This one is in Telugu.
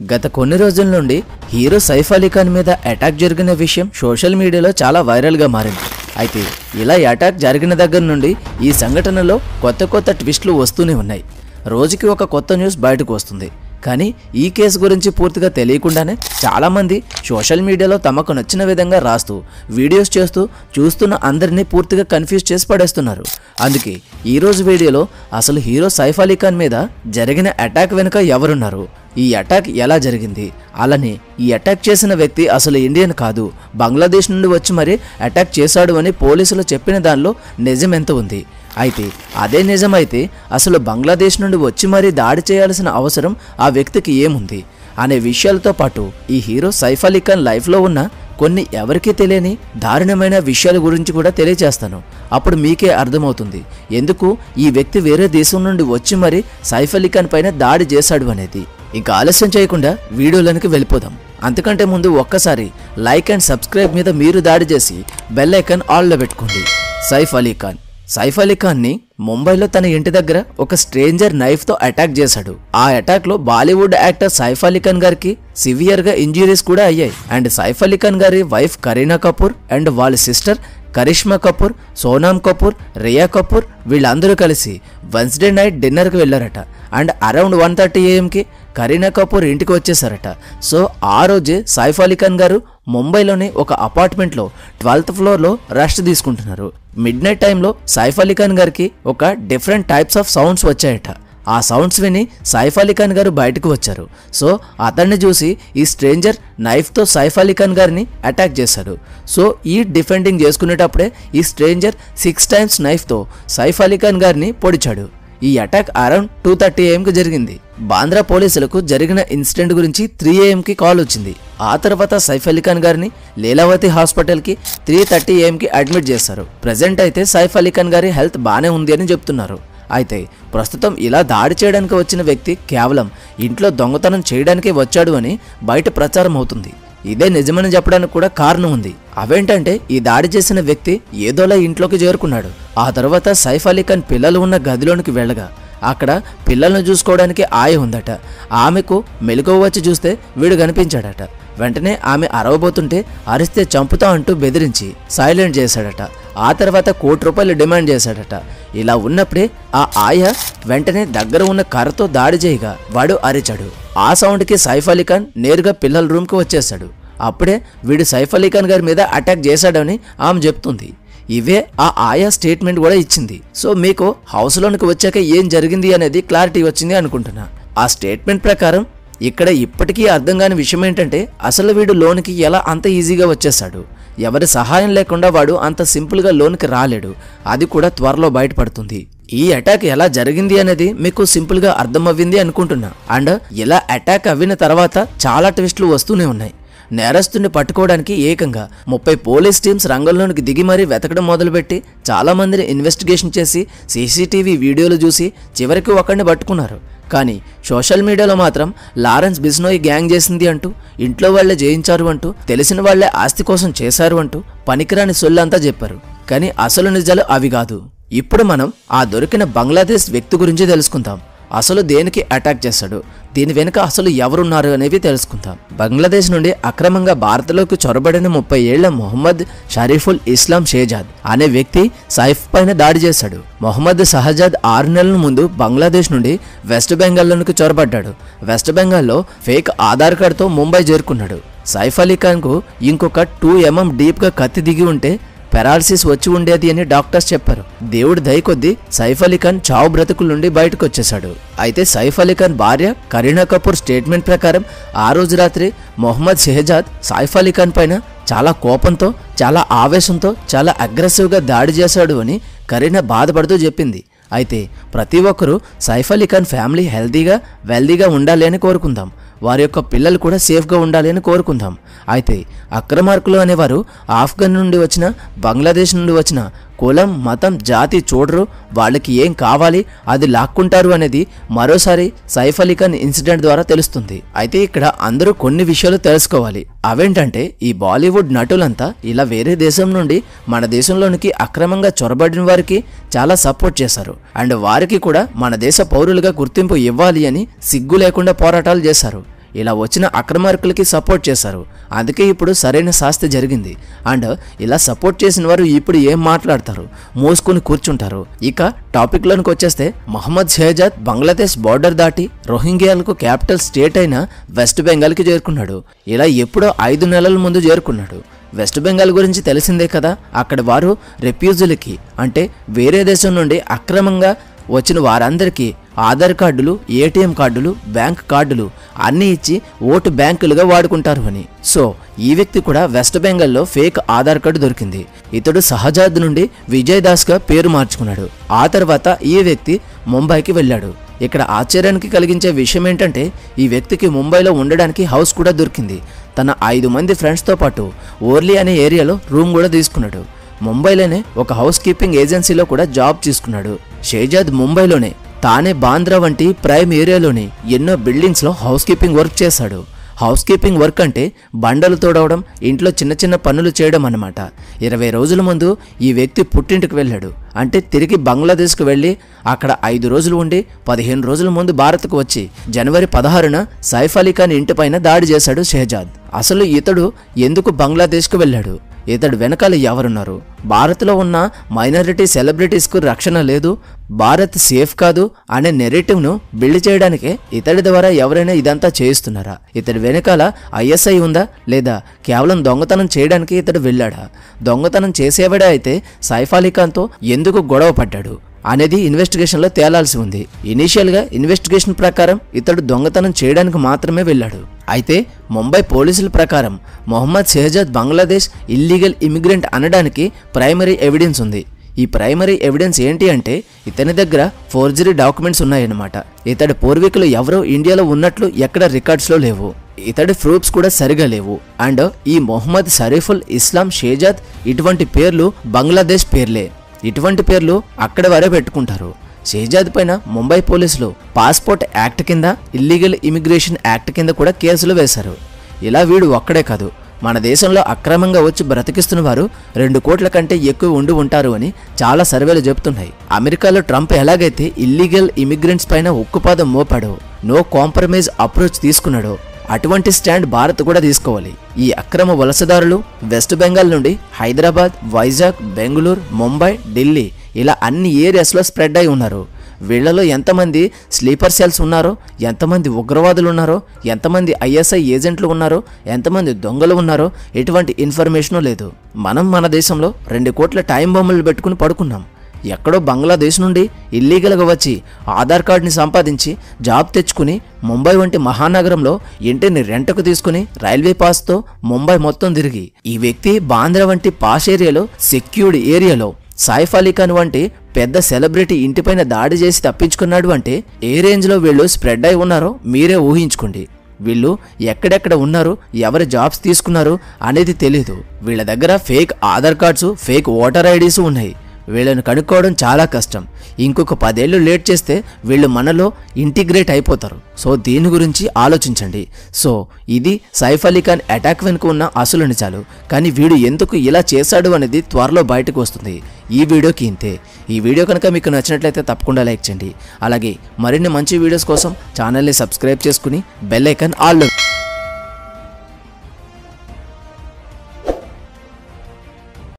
గత కొన్ని రోజుల నుండి హీరో సైఫ్ అలీ ఖాన్ మీద అటాక్ జరిగిన విషయం సోషల్ మీడియాలో చాలా వైరల్గా మారింది. అయితే ఇలా అటాక్ జరిగిన దగ్గర నుండి ఈ సంఘటనలో కొత్త ట్విస్టులు వస్తూనే ఉన్నాయి. రోజుకి ఒక కొత్త న్యూస్ బయటకు వస్తుంది. కానీ ఈ కేసు గురించి పూర్తిగా తెలియకుండానే చాలామంది సోషల్ మీడియాలో తమకు నచ్చిన విధంగా రాస్తూ వీడియోస్ చేస్తూ చూస్తున్న అందరినీ పూర్తిగా కన్ఫ్యూజ్ చేసి పడేస్తున్నారు. అందుకే ఈరోజు వీడియోలో అసలు హీరో సైఫ్ అలీ ఖాన్ మీద జరిగిన అటాక్ వెనుక ఎవరున్నారు, ఈ అటాక్ ఎలా జరిగింది, అలానే ఈ అటాక్ చేసిన వ్యక్తి అసలు ఇండియన్ కాదు, బంగ్లాదేశ్ నుండి వచ్చి మరీ అటాక్ చేశాడు అని పోలీసులు చెప్పిన దానిలో నిజం ఎంత ఉంది, అయితే అదే నిజమైతే అసలు బంగ్లాదేశ్ నుండి వచ్చి మరీ దాడి చేయాల్సిన అవసరం ఆ వ్యక్తికి ఏముంది అనే విషయాలతో పాటు ఈ హీరో సైఫ్ అలీ ఖాన్ లైఫ్లో ఉన్న కొన్ని ఎవరికీ తెలియని దారుణమైన విషయాల గురించి కూడా తెలియజేస్తాను. అప్పుడు మీకే అర్థమవుతుంది ఎందుకు ఈ వ్యక్తి వేరే దేశం నుండి వచ్చి మరీ సైఫ్ అలీ ఖాన్ పైన దాడి చేశాడు అనేది. ఇంకా ఆలస్యం చేయకుండా వీడియోలోనికి వెళ్ళిపోదాం. అంతకంటే ముందు ఒక్కసారి లైక్ అండ్ సబ్స్క్రైబ్ మీద మీరు దాడి చేసి బెల్ ఐకాన్ ఆల్లో పెట్టుకోండి. సైఫ్ అలీ ఖాన్ని ముంబైలో తన ఇంటి దగ్గర ఒక స్ట్రేంజర్ నైఫ్తో అటాక్ చేశాడు. ఆ అటాక్లో బాలీవుడ్ యాక్టర్ సైఫ్ అలీ ఖాన్ గారికి సివియర్గా ఇంజరీస్ కూడా అయ్యాయి. అండ్ సైఫ్ అలీ ఖాన్ గారి వైఫ్ కరీనా కపూర్ అండ్ వాళ్ళ సిస్టర్ కరిష్మా కపూర్, సోనామ్ కపూర్, రియా కపూర్ వీళ్ళందరూ కలిసి వెన్స్డే నైట్ డిన్నర్కి వెళ్ళారట. And around 1:30 AM Kareena Kapoor ఇంటికి వచ్చేసారట. సో ఆ రోజే సైఫ్ అలీ ఖాన్ గారు ముంబైలోని ఒక అపార్ట్మెంట్లో 12th ఫ్లోర్లో రెస్ట్ తీసుకుంటున్నారు. మిడ్ నైట్ టైంలో సైఫ్ అలీ ఖాన్ గారికి ఒక డిఫరెంట్ టైప్స్ ఆఫ్ సౌండ్స్ వచ్చాయట. ఆ సౌండ్స్ విని సైఫ్ అలీ ఖాన్ గారు బయటకు వచ్చారు. సో అతన్ని చూసి ఈ స్ట్రేంజర్ నైఫ్తో సైఫ్ అలీ ఖాన్ గారిని అటాక్ చేశాడు. సో ఈ డిఫెండింగ్ చేసుకునేటప్పుడే ఈ స్ట్రేంజర్ 6 times నైఫ్తో సైఫ్ అలీ ఖాన్ గారిని పొడిచాడు. ఈ అటాక్ అరౌండ్ 2:30 AM జరిగింది. బాంద్రా పోలీసులకు జరిగిన ఇన్సిడెంట్ గురించి 3 AM కాల్ వచ్చింది. ఆ తర్వాత సైఫ్ అలీ ఖాన్ గారిని లీలావతి హాస్పిటల్కి 3:30 AM అడ్మిట్ చేశారు. ప్రెజెంట్ అయితే సైఫ్ అలీ ఖాన్ గారి హెల్త్ బాగానే ఉంది అని చెప్తున్నారు. అయితే ప్రస్తుతం ఇలా దాడి చేయడానికి వచ్చిన వ్యక్తి కేవలం ఇంట్లో దొంగతనం చేయడానికే వచ్చాడు అని బయట ప్రచారం అవుతుంది. ఇదే నిజమని చెప్పడానికి కూడా కారణం ఉంది. అవేంటంటే ఈ దాడి చేసిన వ్యక్తి ఏదోలా ఇంట్లోకి చేరుకున్నాడు. ఆ తర్వాత సైఫ్ అలీ ఖాన్ పిల్లలు ఉన్న గదిలోనికి వెళ్ళగా అక్కడ పిల్లలను చూసుకోవడానికి ఆయ ఉందట. ఆమెకు మెలకువ వచ్చి చూస్తే వీడు కనిపించాడట. వెంటనే ఆమె అరవబోతుంటే అరిస్తే చంపుతా అంటూ బెదిరించి సైలెంట్ చేశాడట. ఆ తర్వాత ₹1,00,00,000 డిమాండ్ చేశాడట. ఇలా ఉన్నప్పుడే ఆ ఆయ వెంటనే దగ్గర ఉన్న కర్రతో దాడి చేయగా వాడు అరిచాడు. ఆ సౌండ్కి సైఫ్ అలీ ఖాన్ నేరుగా పిల్లల రూమ్కి వచ్చేశాడు. అప్పుడే వీడు సైఫ్ అలీ ఖాన్ గారి మీద అటాక్ చేశాడని ఆమె చెప్తుంది. ఇవే ఆ ఆయా స్టేట్మెంట్ కూడా ఇచ్చింది. సో మీకు హౌస్లోనికి వచ్చాక ఏం జరిగింది అనేది క్లారిటీ వచ్చింది అనుకుంటున్నా. ఆ స్టేట్మెంట్ ప్రకారం ఇక్కడ ఇప్పటికీ అర్థం కాని విషయం ఏంటంటే అసలు వీడు లోనికి ఎలా అంత ఈజీగా వచ్చేసాడు, ఎవరి సహాయం లేకుండా వాడు అంత సింపుల్గా లోనికి రాలేడు, అది కూడా త్వరలో బయటపడుతుంది. ఈ అటాక్ ఎలా జరిగింది అనేది మీకు సింపుల్గా అర్థమవ్వింది అనుకుంటున్నా. అండ్ ఇలా అటాక్ అవ్విన తర్వాత చాలా ట్విస్టులు వస్తూనే ఉన్నాయి. నేరస్తుని పట్టుకోవడానికి ఏకంగా 30 పోలీస్ టీమ్స్ రంగంలోనికి దిగి మరీ వెతకడం మొదలుపెట్టి చాలా మందిని ఇన్వెస్టిగేషన్ చేసి CCTV వీడియోలు చూసి చివరికి ఒకరిని పట్టుకున్నారు. కానీ సోషల్ మీడియాలో మాత్రం లారెన్స్ బిష్నోయ్ గ్యాంగ్ చేసింది అంటూ, ఇంట్లో వాళ్లే జయించారు అంటూ, తెలిసిన వాళ్లే ఆస్తి కోసం చేశారు అంటూ పనికిరాని సొల్లంతా చెప్పారు. కానీ అసలు నిజాలు అవి కాదు. ఇప్పుడు మనం ఆ దొరికిన బంగ్లాదేశ్ వ్యక్తి గురించి తెలుసుకుందాం. అసలు దేనికి అటాక్ చేశాడు, దీని వెనుక అసలు ఎవరున్నారు అనేవి తెలుసుకుందాం. బంగ్లాదేశ్ నుండి అక్రమంగా భారత్లోకి చొరబడిన 30 ఏళ్ల మొహమ్మద్ షరీఫుల్ ఇస్లాం షేజాద్ అనే వ్యక్తి సైఫ్ పైన దాడి చేశాడు. మొహమ్మద్ షహజాద్ 6 నెలల ముందు బంగ్లాదేశ్ నుండి వెస్ట్ బెంగాల్లోనికి చొరబడ్డాడు. వెస్ట్ బెంగాల్లో ఫేక్ ఆధార్ కార్డుతో ముంబై చేరుకున్నాడు. సైఫ్ అలీ ఖాన్కు ఇంకొక 2 mm డీప్గా కత్తి దిగి ఉంటే పెరాలసిస్ వచ్చి ఉండేది అని డాక్టర్స్ చెప్పారు. దేవుడి దయ కొద్దీ సైఫ్ అలీ ఖాన్ చావు బ్రతుకుల నుండి బయటకు వచ్చేశాడు. అయితే సైఫ్ అలీ ఖాన్ భార్య కరీనా కపూర్ స్టేట్మెంట్ ప్రకారం ఆ రోజు రాత్రి మొహమ్మద్ షెహజాద్ సైఫ్ అలీ ఖాన్ పైన చాలా కోపంతో, చాలా ఆవేశంతో, చాలా అగ్రెసివ్గా దాడి చేశాడు అని కరీనా బాధపడుతూ చెప్పింది. అయితే ప్రతి ఒక్కరూ సైఫ్ అలీ ఖాన్ ఫ్యామిలీ హెల్తీగా వెల్దీగా ఉండాలి అని కోరుకుందాం. వారి యొక్క పిల్లలు కూడా సేఫ్గా ఉండాలి అని కోరుకుందాం. అయితే అక్రమార్కులు అనేవారు ఆఫ్ఘన్ నుండి వచ్చిన, బంగ్లాదేశ్ నుండి వచ్చిన కులం, మతం, జాతి చూడరు, వాళ్ళకి ఏం కావాలి అది లాక్కుంటారు అనేది మరోసారి సైఫ్ అలీ ఖాన్ ఇన్సిడెంట్ ద్వారా తెలుస్తుంది. అయితే ఇక్కడ అందరూ కొన్ని విషయాలు తెలుసుకోవాలి. అవేంటంటే ఈ బాలీవుడ్ నటులంతా ఇలా వేరే దేశం నుండి మన దేశంలోనికి అక్రమంగా చొరబడిన వారికి చాలా సపోర్ట్ చేశారు. అండ్ వారికి కూడా మన దేశ పౌరులుగా గుర్తింపు ఇవ్వాలి అని సిగ్గు లేకుండా పోరాటాలు చేశారు. ఇలా వచ్చిన అక్రమార్కులకి సపోర్ట్ చేశారు. అందుకే ఇప్పుడు సరైన శాస్తి జరిగింది. అండ్ ఇలా సపోర్ట్ చేసిన వారు ఇప్పుడు ఏం మాట్లాడతారు? మోసుకొని కూర్చుంటారు. ఇక టాపిక్ లోనికి వచ్చేస్తే మొహమ్మద్ షెహజాద్ బంగ్లాదేశ్ బార్డర్ దాటి రోహింగ్యాలకు క్యాపిటల్ స్టేట్ అయిన వెస్ట్ బెంగాల్కి చేరుకున్నాడు. ఇలా ఎప్పుడో 5 నెలల ముందు చేరుకున్నాడు. వెస్ట్ బెంగాల్ గురించి తెలిసిందే కదా. అక్కడ వారు రెఫ్యూజులకి అంటే వేరే దేశం నుండి అక్రమంగా వచ్చిన వారందరికీ ఆధార్ కార్డులు, ఏటీఎం కార్డులు, బ్యాంక్ కార్డులు అన్నీ ఇచ్చి ఓటు బ్యాంకులుగా వాడుకుంటారు అని. సో ఈ వ్యక్తి కూడా వెస్ట్ బెంగాల్లో ఫేక్ ఆధార్ కార్డు దొరికింది. ఇతడు షహజాద్ నుండి విజయ్ దాస్గా పేరు మార్చుకున్నాడు. ఆ తర్వాత ఈ వ్యక్తి ముంబైకి వెళ్ళాడు. ఇక్కడ ఆశ్చర్యానికి కలిగించే విషయం ఏంటంటే ఈ వ్యక్తికి ముంబైలో ఉండడానికి హౌస్ కూడా దొరికింది. తన 5 మంది ఫ్రెండ్స్తో పాటు ఓర్లీ అనే ఏరియాలో రూమ్ కూడా తీసుకున్నాడు. ముంబైలోనే ఒక హౌస్ కీపింగ్ ఏజెన్సీలో కూడా జాబ్ తీసుకున్నాడు. షెహజాద్ ముంబైలోనే తానే బాంద్రా వంటి ప్రైమ్ ఏరియాలోని ఎన్నో బిల్డింగ్స్లో హౌస్ కీపింగ్ వర్క్ చేశాడు. హౌస్ కీపింగ్ వర్క్ అంటే బండలు తోడవడం, ఇంట్లో చిన్న చిన్న పనులు చేయడం అన్నమాట. 20 రోజుల ముందు ఈ వ్యక్తి పుట్టింటికి వెళ్ళాడు. అంటే తిరిగి బంగ్లాదేశ్కు వెళ్ళి అక్కడ 5 రోజులు ఉండి 15 రోజుల ముందు భారత్కు వచ్చి జనవరి 16న సైఫ్ అలీ ఖాన్ ఇంటిపైన దాడి చేశాడు షెహజాద్. అసలు ఇతడు ఎందుకు బంగ్లాదేశ్కు వెళ్ళాడు? ఇతడు వెనకాల ఎవరున్నారు? భారత్లో ఉన్న మైనారిటీ సెలబ్రిటీస్కు రక్షణ లేదు, భారత్ సేఫ్ కాదు అనే నెరేటివ్ను బిల్డ్ చేయడానికే ఇతడి ద్వారా ఎవరైనా ఇదంతా చేయిస్తున్నారా? ఇతడి వెనకాల ఐఎస్ఐ ఉందా లేదా కేవలం దొంగతనం చేయడానికి ఇతడు వెళ్ళాడా? దొంగతనం చేసేవాడే అయితే సైఫ్ అలీ ఖాన్తో ఎందుకు గొడవ పడ్డాడు అనేది ఇన్వెస్టిగేషన్లో తేలాల్సి ఉంది. ఇనీషియల్గా ఇన్వెస్టిగేషన్ ప్రకారం ఇతడు దొంగతనం చేయడానికి మాత్రమే వెళ్ళాడు. అయితే ముంబై పోలీసుల ప్రకారం మొహమ్మద్ షెహజాద్ బంగ్లాదేశ్ ఇల్లీగల్ ఇమిగ్రెంట్ అనడానికి ప్రైమరీ ఎవిడెన్స్ ఉంది. ఈ ప్రైమరీ ఎవిడెన్స్ ఏంటి అంటే ఇతని దగ్గర ఫోర్జరీ డాక్యుమెంట్స్ ఉన్నాయన్నమాట. ఇతడి పూర్వీకులు ఎవరో ఇండియాలో ఉన్నట్లు ఎక్కడ రికార్డ్స్లో లేవు. ఇతడి ప్రూఫ్స్ కూడా సరిగా లేవు. అండ్ ఈ మొహమ్మద్ షరీఫుల్ ఇస్లాం షెహజాద్ ఇటువంటి పేర్లు బంగ్లాదేశ్ పేర్లే. ఇటువంటి పేర్లు అక్కడ వారే పెట్టుకుంటారు. షెహజాద్ పైన ముంబై పోలీసులు పాస్పోర్ట్ యాక్ట్ కింద, ఇల్లీగల్ ఇమిగ్రేషన్ యాక్ట్ కింద కూడా కేసులు వేశారు. ఇలా వీడు ఒక్కడే కాదు, మన దేశంలో అక్రమంగా వచ్చి బ్రతికిస్తున్న వారు 2 కోట్ల కంటే ఎక్కువ ఉండి ఉంటారు అని చాలా సర్వేలు చెబుతున్నాయి. అమెరికాలో ట్రంప్ ఎలాగైతే ఇల్లీగల్ ఇమిగ్రెంట్స్ పైన ఉక్కుపాదం మోపాడో, నో కాంప్రమైజ్ అప్రోచ్ తీసుకున్నాడో అటువంటి స్టాండ్ భారత్ కూడా తీసుకోవాలి. ఈ అక్రమ వలసదారులు వెస్ట్ బెంగాల్ నుండి హైదరాబాద్, వైజాగ్, బెంగళూరు, ముంబై, ఢిల్లీ ఇలా అన్ని ఏరియాస్లో స్ప్రెడ్ అయి ఉన్నారు. వీళ్లలో ఎంతమంది స్లీపర్ సెల్స్ ఉన్నారో, ఎంతమంది ఉగ్రవాదులు ఉన్నారో, ఎంతమంది ఐఎస్ఐ ఏజెంట్లు ఉన్నారో, ఎంతమంది దొంగలు ఉన్నారో ఎటువంటి ఇన్ఫర్మేషను లేదు. మనం మన దేశంలో 2 కోట్ల టైం బొమ్మలు పెట్టుకుని పడుకున్నాం. ఎక్కడో బంగ్లాదేశ్ నుండి ఇల్లీగల్గా వచ్చి ఆధార్ కార్డుని సంపాదించి జాబ్ తెచ్చుకుని ముంబై వంటి మహానగరంలో ఇంటిని రెంట్కు తీసుకుని రైల్వే పాస్తో ముంబై మొత్తం తిరిగి ఈ వ్యక్తి బాంద్రా వంటి పాష్ ఏరియాలో సెక్యూర్డ్ ఏరియాలో సైఫ్ అలీ ఖాన్ వంటి పెద్ద సెలబ్రిటీ ఇంటిపైన దాడి చేసి తప్పించుకున్నాడు అంటే ఏ రేంజ్లో వీళ్ళు స్ప్రెడ్ అయి ఉన్నారో మీరే ఊహించుకోండి. వీళ్ళు ఎక్కడెక్కడ ఉన్నారు, ఎవరి జాబ్స్ తీసుకున్నారు అనేది తెలీదు. వీళ్ళ దగ్గర fake Aadhaar cards, fake voter IDs ఉన్నాయి. వీళ్ళని కనుక్కోవడం చాలా కష్టం. ఇంకొక 10 ఏళ్ళు లేట్ చేస్తే వీళ్ళు మనలో ఇంటిగ్రేట్ అయిపోతారు. సో దీని గురించి ఆలోచించండి. సో ఇది సైఫ్ అలీ ఖాన్ అటాక్ వెనుక ఉన్న అసలు నిజాలు. కానీ వీడు ఎందుకు ఇలా చేశాడు అనేది త్వరలో బయటకు వస్తుంది. ఈ వీడియోకి ఇంతే. ఈ వీడియో కనుక మీకు నచ్చినట్లయితే తప్పకుండా లైక్ చేయండి. అలాగే మరిన్ని మంచి వీడియోస్ కోసం ఛానల్ని సబ్స్క్రైబ్ చేసుకుని బెల్ ఐకాన్ ఆల్